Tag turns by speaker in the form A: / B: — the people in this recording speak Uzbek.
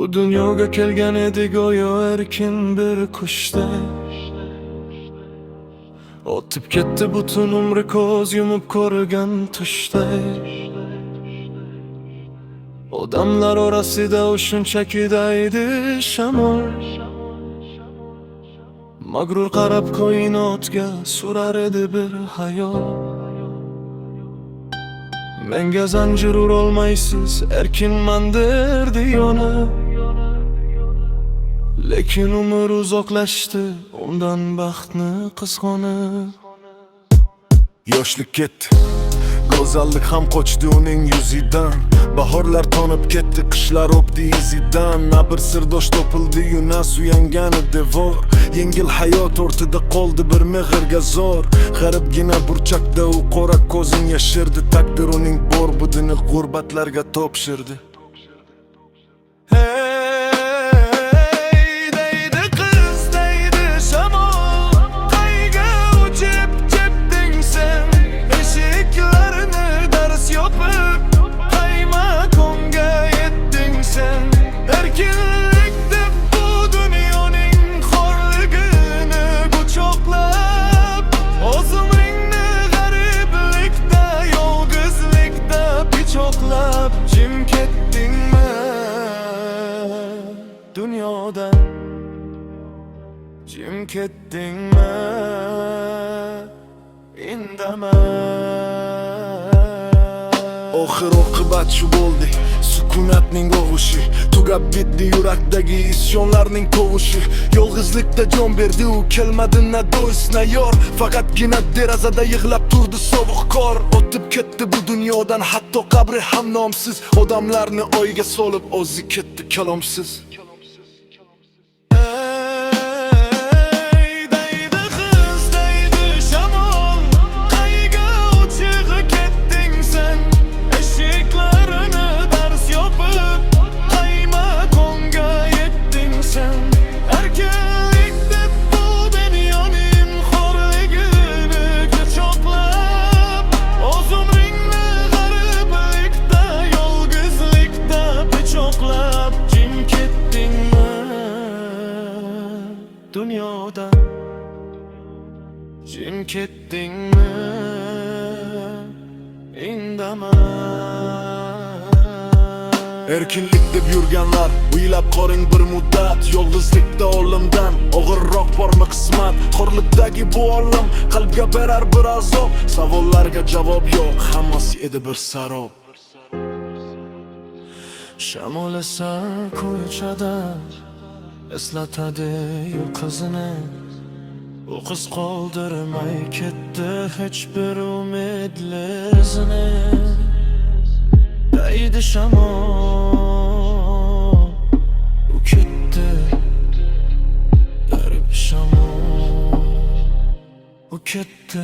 A: Bu dunyoga kelgan edi go'yo erkin bir qushday. O'tib ketdi butun umri ko'z yumib ko'rgan tushday. Odamlar orasida u shunchaki daydi shamol. Mag'rur qarab koinotga surar edi bir hayol. Menga zanjir urolmaysiz erkinman derdi yonib. Lekin umr uzoqlashdi undan baxtni qizg'onib.
B: Yoshlik ketdi, go'zallik ham qochdi uning yuzidan. Bahorlar tonib ketdi, qishlar o'pdi izidan. Na bir sirdosh topildi-yu na suyangani devor. Yengil hayot o'rtida qoldi bir mehrga zor. G'aribgina burchakda u qora ko'zin yashirdi. Taqdir uning bor budini g'urbatlarga topshirdi.
A: Jim ketdingmi dunyodan? Jim ketdingmi indamay?
B: Oxir oqibat shu bo'ldi, sukunatning og'ushi. Tugab bitdi yurakdagi isyonlarning tovushi. Yolg'izlikda jon berdi u, kelmadi na do'st na yor. Faqatgina derazada yig'lab turdi sovuq qor. O'tib ketdi bu dunyodan hatto qabri ham nomsiz. Odamlarni oyga solib o'zi ketdi kalomsiz.
A: Dunyodan jim ketdingmi indamay?
B: Erkinlik deb yurganlar o'ylab qoring bir muddat. Yolg'izlikda olimdan og'irroq bormi qismat? Xorlikdagi bu olam qalbga berar bir azob. Savollarga javob yo'q, hammasi edi bir sarob.
A: Shamol esar ko'chada eslatadi qizini. U qiz qoldirmay ketdi hech bir umidli izini. Daydi shamol, u ketdi garib shamol, u ketdi.